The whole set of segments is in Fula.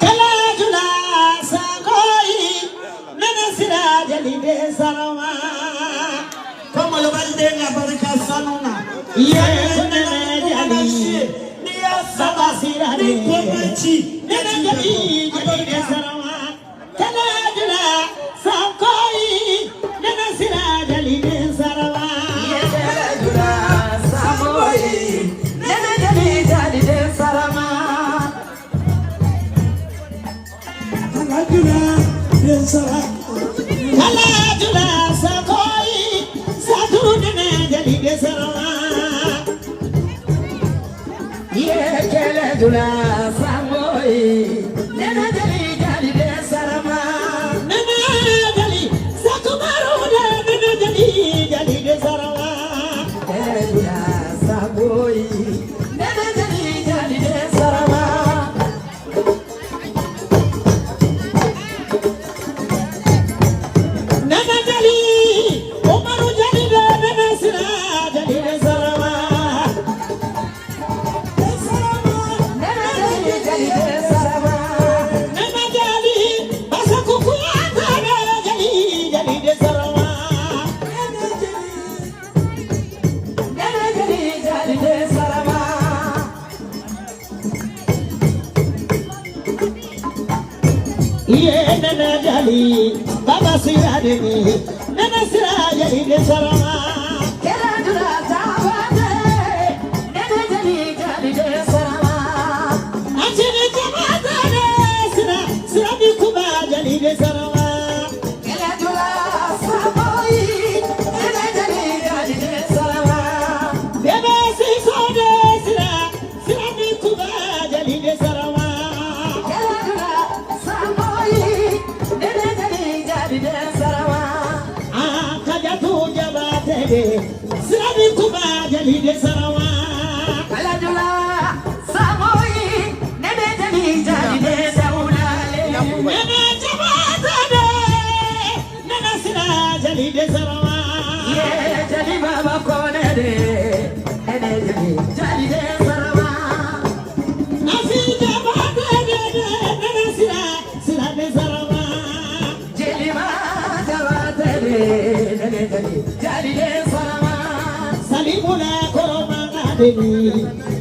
kala jula sakoi nana sira jali de sarama kama lo balde na baraka sanuna ye nana jali niya saba sira de pomachi nana jali de sarama kala jula sakoi nana sira jali de sarama ye kala jula sakoi nana jali de sarama kala jula sakoi saturu nene jali de sarama ye kala jula sakoi nene jali de sarama nene jali sakumaru nene jali de sarama kala jula sakoi nene jali de sarama nana jali baba sira de nana sira jali de sarama kala jula tabate nana jali de sarama achini tabate sira sira bi kuba jali de sarama kala jula saboi nana jali de sarama bebe si sode sira sira bi kuba jali de sarama Sirabi kuba jali de sarawa kala jula samoi nene jali de saula nene jabata de nene sira jali de sarawa ye jali baba kone de nene jali de sarawa nasi jabata de nene sira de sarawa jali baba jabata de nene jali de sarama salimula koroma adeni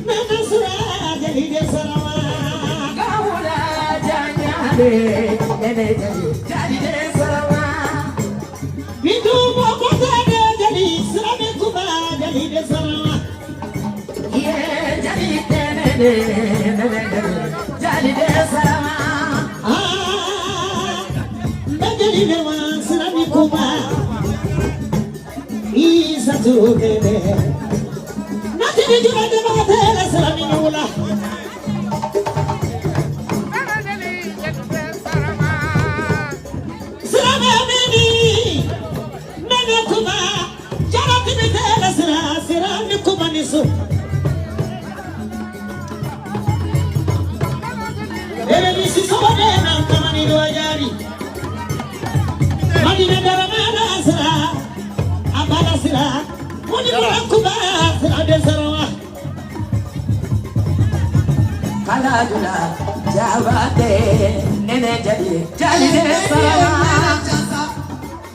nana sura jali de sarama gawula janyale nene jali de sarama bidu moko de jali sirame kuba jali de sarama ye jali nene jali de sarama jali de wa sirame kuba Isa tu bebe, nati ni jula de mate la salami nula. Salami amini, nene kuma, jara ti bete la sira ni kuma nisu. Ere ni si sobade na kama ni doa jari, mani na darama na sira. Abala sira, muni kuba sira de sarawa. Kala jula jabate nene jali de sarawa.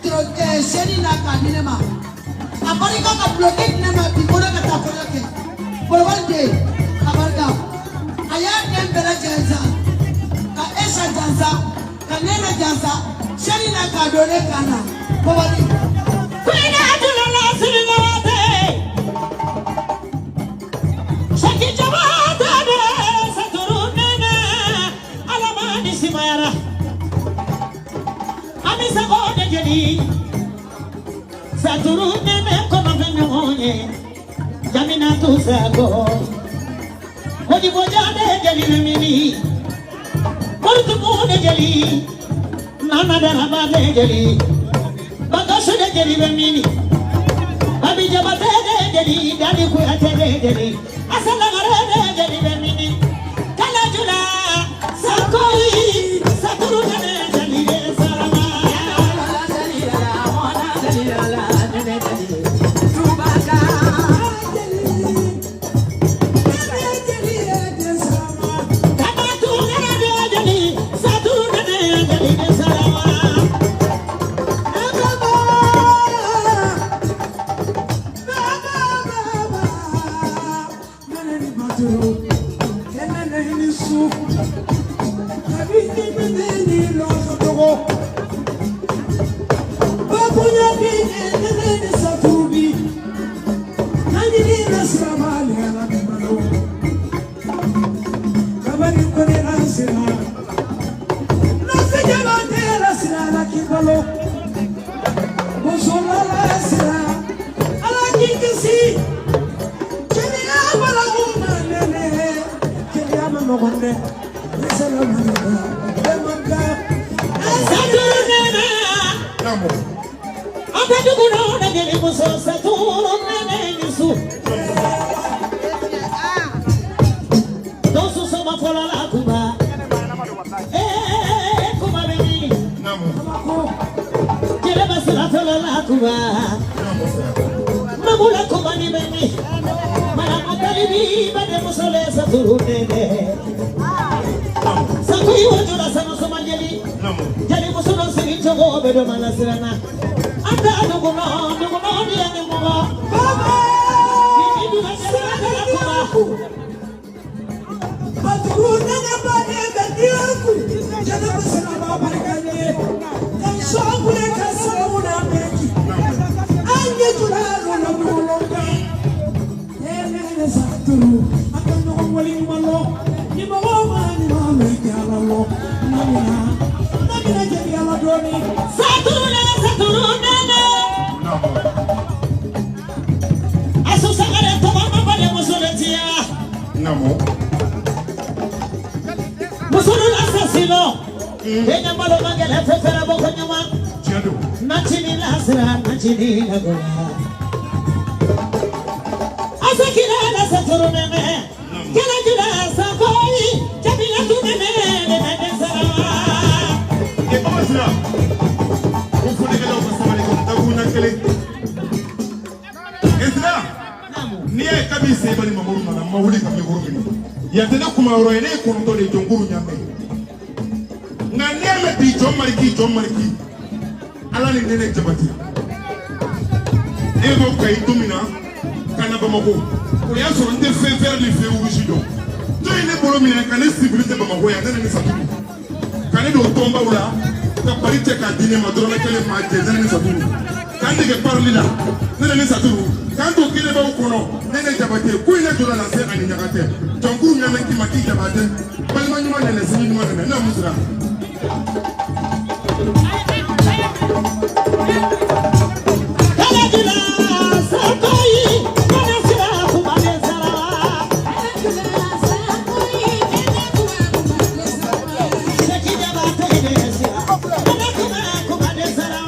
Troke sheni na kanine ma. Abari ka bloke ne ma bikora ka tapora ke. Bolwande abarga. Aya nembera janza. Ka esha janza, ka nene janza. Sheni na ka dole kana. Bawani. Kwena jula la sirina wate Shaki jabata de saturu nena Alamani simayara Amisa gode jeli Saturu nene koma venyoye Jamina tu sago Kodi bojade jeli memini Kortu mune jeli Nana daraba de jeli Bagasu de jeli bemini Abi jabate de jeli Dani kuyate de jeli Asala ngare de jeli bemini Kala jula Sakoi Saturu de jeli de sarama Jeli la mona jeli la nene jeli Tubaka Jeli de sarama nisu abiti bideni lo dogo babunya bideni satubi nani ni nasramali ala malo kabani kone asira nasijaba tera sira la kibalo musola la sira ala kikisi kenya wala umane kenya mamonde salamu alaikum Amadu kuno na gele muso saturo nene nisu Dosu soma fola la kuba kuma beni Kile basila fola la kuba Mamula kuba ni beni Mana matalibi bade muso le saturo nene Sakuyi wajura sana soma jeli Jeli muso no siri chogo bedo malasirana Anda nuguno diya ni mugo Baba Bibi Baturu nana bade gadiyaku Jana basana baba kanye Kanshabule kasamuna meki Anye tularo na mulonga Ele saturu Akano wali malo Ni mawa ni mameki alalo Namina jeli aladoni Saturu nana Asusa kare toma mabale musoletia Namo Musulu asasino Kenya malo mangele fefera boko nyuma Chado Nachini lasra nachini nagola Asakira la saturu nene Kena jula sakoi Jabila tu nene Nene sarawa Eko masira Ufune kela upasamani kumtakuna kele Ezra Niye kabisa ibali mamuru mana mawuli kabli gurumini Yatena kumauro ene kunuto de jonguru nyame Nga nieme di jom mariki Ala ni nene jabati Ego kai tumina Kana bamako Kuri aso nde fe li fe urujido To ine bolo mina kane sibilite bamako ya nene nisaturu Kane do tomba ula Ka parite ka dine madrona kele maje nene nisaturu Kande ke parli la Nene nisaturu Kanto kile ba ukono nene jabate kuina dola la se ani nyakate jonguru nyame ki maki jabate balma nyuma nene sini nyuma nene na musra kala dila sakoi kana sira kumane sara kala sakoi nene kumane sara seki jabate nene sira kana kumane sara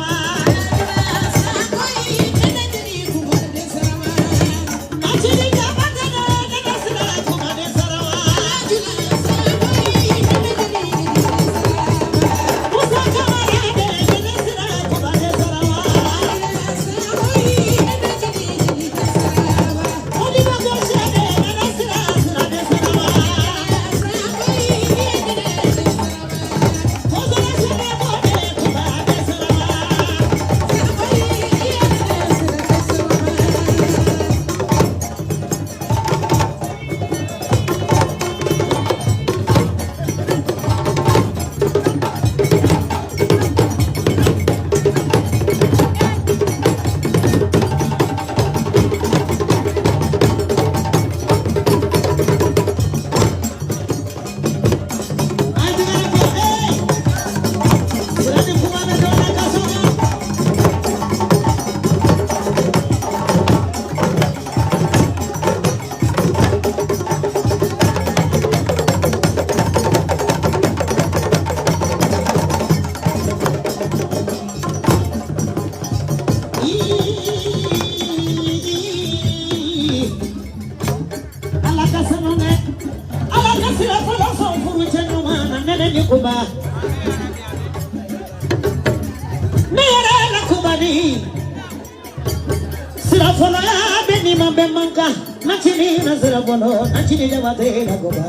Sirafola beni mambe manka nachini na sirafolo nachini jabate na goba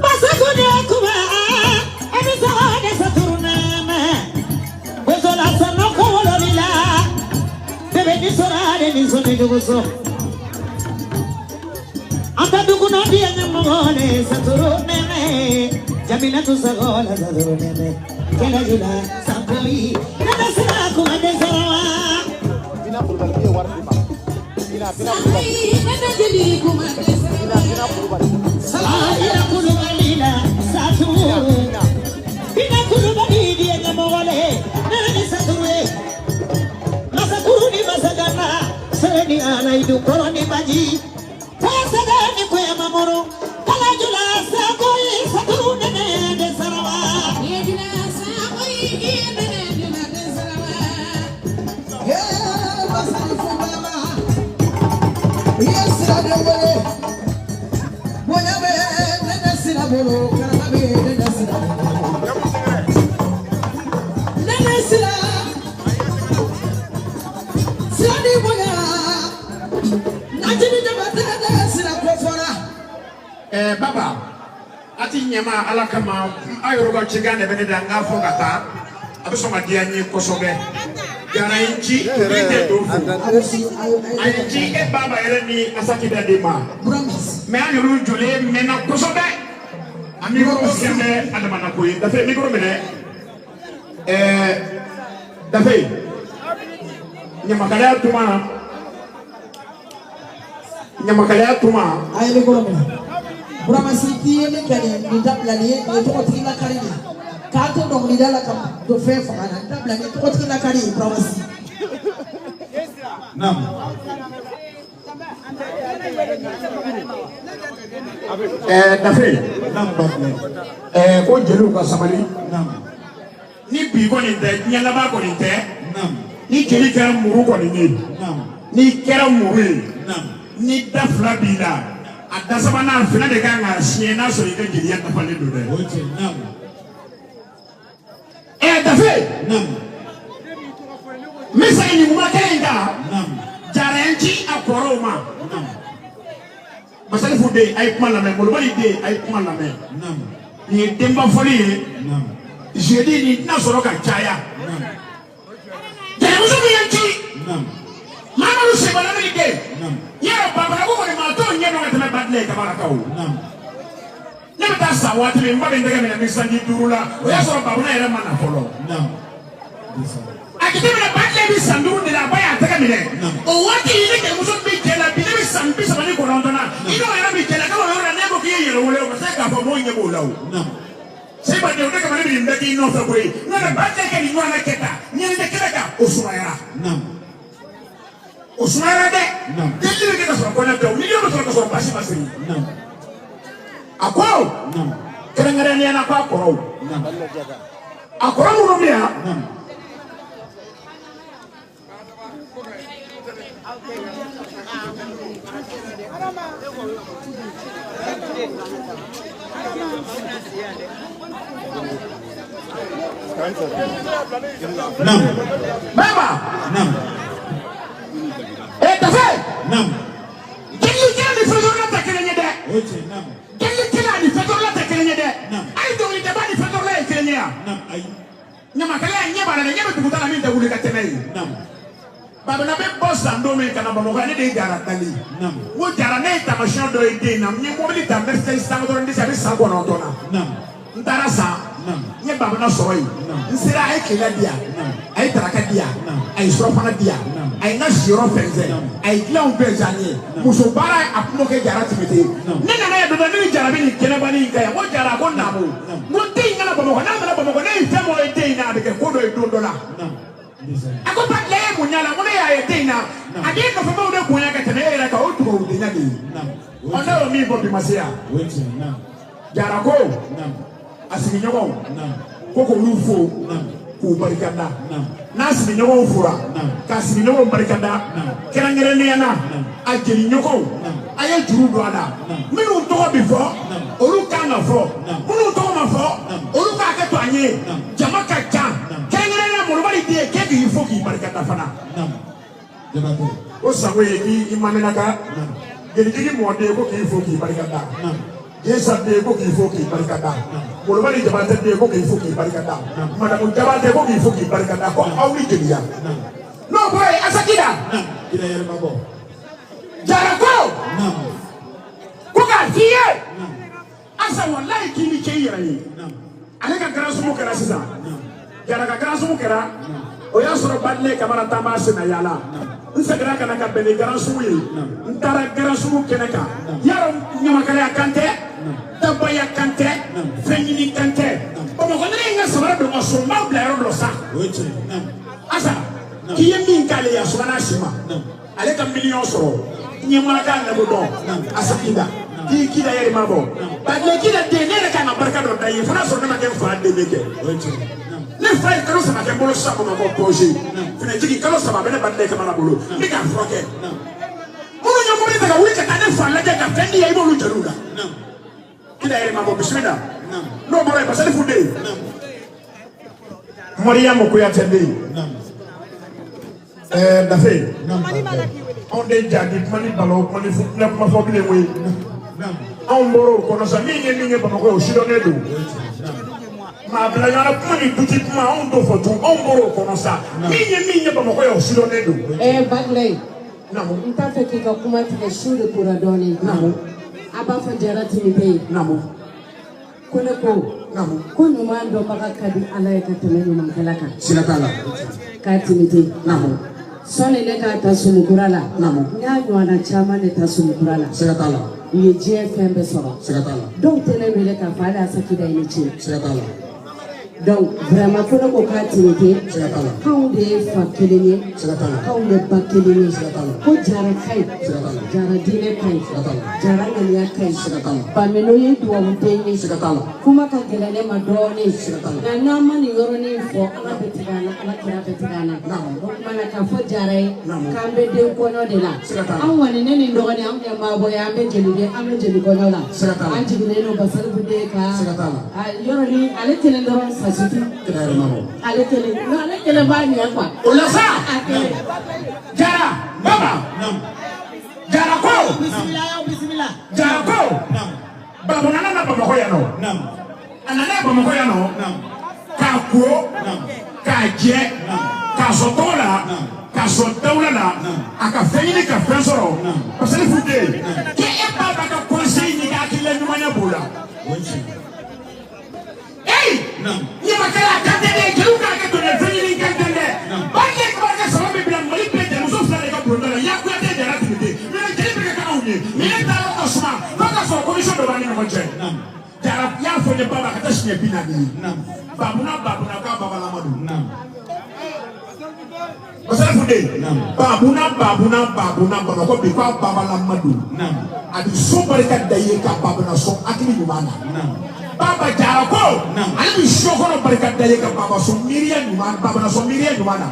Masakuni kuba Ebisa de saturna Bozola sanoko wololila Bebe ni sora de ni soni duguso Ata duguna dia nyamone saturu nene Jamila tu sagola saturu nene Kela jula sakoi Nana sila kumade sarawa Bina pulbalbiye wardiba Bina Nana jeli kumade sarawa Ina kulubalila saturu Ina kulubali dia nyamone Nene saturu Masakuru ni masagana Seni ala idu koroni baji Pasadani kwe mamoro Kala jula sakoi saturu nene de sarawa Yejula sakoi nene de sarawa Yeah, basani fubama Yes, radewale Boyabe nene sinabolo Karababe nene sinabolo Nene sila Silani boya Najini jabate nene sila kofora Baba, ati nyama ala kama ayoroba chigane beneda ngafo kata abisoma diani kosobe gara inchi rite dofu inchi baba eleni asaki dadima me ayoro jole mena kosobe amiro oseme adamana koyi dafe mikro mene dafe nyama kala tuma Ayo mikro mene Burama siti yele kene nitablani ni to tikina kali ni kato dong ni dala kam to fe fana nitablani to tikina kali burama si Nam dafe Nam batle ko jelu ka sabali Nam ni bi ko ni te nyanga ba ko ni te Nam ni jeli kɛra muru ko ni Nam ni kɛra muru ye Nam ni dafla bi la a dasabana fina de kan ka siɲɛ n'a sɔrɔ i ka jeliya dafalen don dɛ Oche Nam dafe Nam misa ni kuma kɛ in kan Nam jaranci a kɔrɔw ma Nam masalifu den a ye kuma lamɛn molobali den a ye kuma lamɛn Nam nin ye denba fɔli ye Nam jeudi ni tɛna sɔrɔ ka caya Nam jɛnɛmuso min ye ci Nam mamadu sebalami den Nam yɛrɛ babana ko kɔni maa t'o ɲɛ dɔn ka tɛmɛ badile ye kabarakaw Nam ne bɛ taa sa waati min n ba bɛ n tɛgɛ minɛ ni sanji 5 la o y'a sɔrɔ babana yɛrɛ ma na fɔlɔ Nam a jateminɛ badile bi san 5 de la a ba y'a tɛgɛ minɛ o waati ni jɛnɛmuso bi cɛ la bi ne bɛ san 39 na i n'o yɛrɛ bi cɛ la k'o yɔrɔ la ne ko k'i ye yɛrɛ wele o ka se k'a fɔ mɔgɔw ɲɛ b'o la o Nam seba de o de kama ne bɛ nin bɛɛ k'i nɔfɛ koyi n'o tɛ badile kɛ nin ɲɔgɔn na kɛ tan ɲɛnajɛ kɛlɛ kan o sumayara Nam o sumayara dɛ Nam den bɛ kɛ ka sɔrɔ kɔnɛ tɛ o miliyɔn bɛ sɔrɔ ka sɔrɔ basi ma siri Nam a ko Nam kɛrɛnkɛrɛnnenya na ko a kɔrɔw Nam a kɔrɔ minnu bɛ yan Nam Nam baba Nam dafe Nam jeli kɛlɛ ni fɛtɔrɔla tɛ kelen ye dɛ Oche Nam jeli kɛlɛ ani fɛtɔrɔla tɛ kelen ye dɛ Nam. ayi dɔnkilidaba ni fɛtɔrɔla ye kelen ye yan Nam ay ɲamakala ye ɲɛ b'a la dɛ ɲɛ bɛ duguta la min tɛ wuli ka tɛmɛ yen Nam babana bɛ bɔ san don min ka na bamakɔ ne de ye jara dali Nam n ko jara ne ye tamasiyɛn dɔ ye den na n ye mobili ta Mercedes san dɔrɔn a bɛ san 9 na Nam n taara san Nam n ye babana sɔrɔ yen n sera a ye kilela di yan a ye daraka di yan a ye surafana di yan a ye n ka siyɔrɔ fɛnsɛn a ye dilanw bɛɛ diya n ye muso baara a kun b'o kɛ jara timite ne nana ye dɔn ne ni jara bɛ nin kɛnɛbani in kɛ yan ko jara ko naamu n ko den in kana bamakɔ n'a nana bamakɔ ne ye fɛn mɔgɔ ye den in na a bɛ kɛ ko dɔ ye don dɔ la Nam a ko ba tile ye mun ɲa la ko ne y'a ye den in na a den nɔfɛbaw de bonya ka tɛmɛ e yɛrɛ kan o tubabu denya de ye Nam ɔ ne y'o min fɔ bi ma se yan Oche Nam jara ko Nam a sigiɲɔgɔnw Nam ko k'olu fo Nam k'u barikada Nam n'a sigiɲɔgɔnw fora Nam k'a sigiɲɔgɔnw barikada kɛrɛnkɛrɛnnenya na a jeliɲɔgɔnw a ye juru don a la minnu tɔgɔ bi fɔ olu kan ka fɔ minnu tɔgɔ ma fɔ olu k'a kɛ to an ye jama ka ca kɛrɛnkɛrɛnnenya molobali den k'e k'i fo k'i barikada fana Nam Jabate o sago ye k'i maminaka jelitigi mɔden ko k'i fo k'i barikada Nam Jesa den ko k'i fo k'i barikada molobali jabate den ko k'i fo k'i barikada madamu jabate ko k'i fo k'i barikada ko aw ni jeliya Nam n'o bɔra yen asakida Nam Kira Yerba Bo jara ko Nam ko Afiye. Asa wallahi kini ke yirayi. Ale ka grasumu kera sisa. Yara ka grasumu kera. O ya soro badle kamara tamba sina yala. Nsagra kana ka bele grasumu yi. Ntara grasumu keneka. Yaro nyamakale akante. Tabaya kante. Fenyini kante. Omo konere nga sabara do masoma bla yaro losa. Asa kiye min kale ya subana shima. Ale ka million soro. Nyamaka na bodo. Asa kinda. Ki kida yeri mabo. Badle kida de ne ka na barka do dai fana so na ma ken fa de beke. Ne fa kalo sama ke bolo sa ko ma ko projet. Fina jigi kalo sama bele badle ka mala bolo. Ni ka froke. Mulu nyomo ni daga wuli ka ta ne fa la ka fendi ya ibo lu jaruga. Kida yeri mabo bismillah. No bore ba sali fude. Mariam ko ya tende. Dafe. On de jadi mani balo mani fu na ma fo bile we. On boro kono sa mi ngi ba ko shiro ne do. Ma bla yana mani buti ma on do fo tu on boro kono sa. Mi ngi ba ko shiro ne do. Bagley. Namo. Nta fe ki ka kuma ti shiro pura doni. Namo. Aba fa jara ti mi Namo. Kone ko. Namo. Ko nyuma ndo baka kadi ala ya kateme nyuma kalaka. Silatala. Kati mi Namo. Sone ne ka tasumukurala namo nyanywana chama ne tasumukurala segatala ye JFM be soro segatala donc tele wele ka fala sakida ini chi segatala donc vraiment ko ko ka tinike segatala kaunde fa keleni segatala kaunde ba keleni segatala ko jara kai segatala jara dine kai segatala jara ngania kai segatala ba meno ye duwa muteni segatala kuma ka gelane madoni segatala na nama ni yoroni fo ala betigana ala kira betigana namo mana ka fo jare kambe de kono de la an wani ne ni ndogani an ya mabo ya ambe jelide ambe jeli kono la an jigine no basal bude ka yoro ni ale tele ndoro sasuti ale tele ba ni akwa olasa jara baba jara ko bismillah jara ko baba nana baba ko ya no anana baba ko ya no ka ko ka je ka sotola ka sotola la aka feyini ka fensoro parce que fude ke e baba ka conseil ni ka kile nyuma nya bola ni makala kande de jelu ka ka to ne feyini ka kande ba ke ko ka so be bla mali pe de muso fla ka bola la ya ko de de la tibite ni jeli be ka unye ni ta ko sma ko ka so commission do ba ni mo je jara ya fo de baba ka ta shine binani babuna ka baba la madu Masala fude. Babuna baba ko bi fa baba la madu. Adi so barika daye ka baba so akili nyumana. Baba jara ko. Ali bi so ko barika daye ka baba so miriya nyumana baba na so miriya nyumana.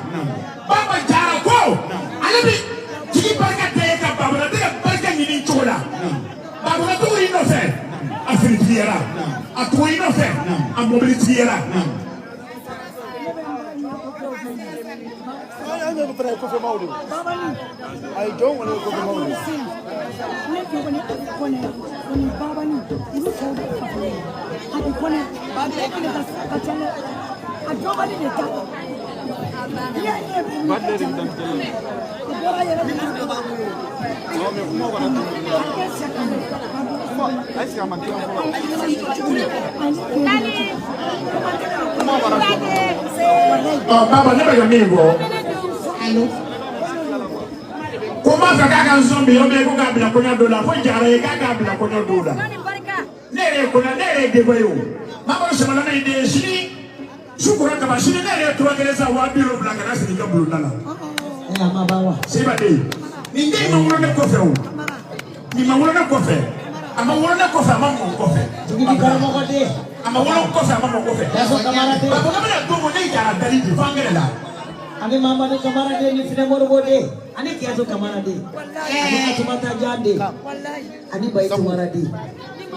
Baba jara ko. Ali bi tigi barika daye ka baba na de barika nyini chola. Baba na to ino fe. Afrique yara. Atu ino fe. A mobility yara. I don't want to go for Maudi. I don't want to go for Maudi. Baba never your name, bro. Kuma kaka zombi yobe ko kabila konya dola fo jare kaka kabila konya dola nere kuna nere de bayo mama so mala ne de shini shukura kaba shini nere to gereza wa biro bla kana sini ka bulu nala mabawa seba de ni de mo ne ko fe o ni ma wona ko fe ama wona ko fe ama mo ko fe ni ka mo ko de ama wona ko fe ama mo ko fe so kamara de ba ko na do mo ne jara dali di fangere la ani mama de kamara de ni fina moro bode ani kiazo kamara de ani atumata jande ani bai tumara de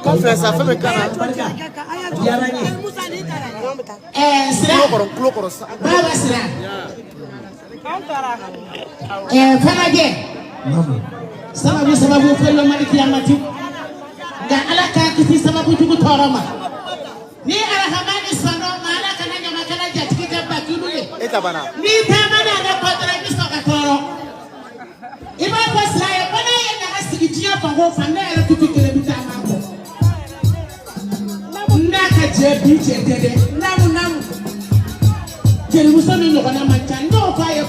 Confessa, fais kana. Yarani Sira. Klokoro. Baba sira. Fanaje. Sababu felo mali kiyamati. Da ala ka kiti sababu tugu torama. Ni ala hamani sano mala kana nyama kana jatiki jamba kidule. Eta bana. Ni tamana na padra ni soka toro. Iba pasra ya bana ya na asigi tiya pango fanda ya tuki kile bitama ko. cɛ bi cɛ tɛ dɛ. Namu namu. Jelimuso min ɲɔgɔnna man ca n'o f'a ye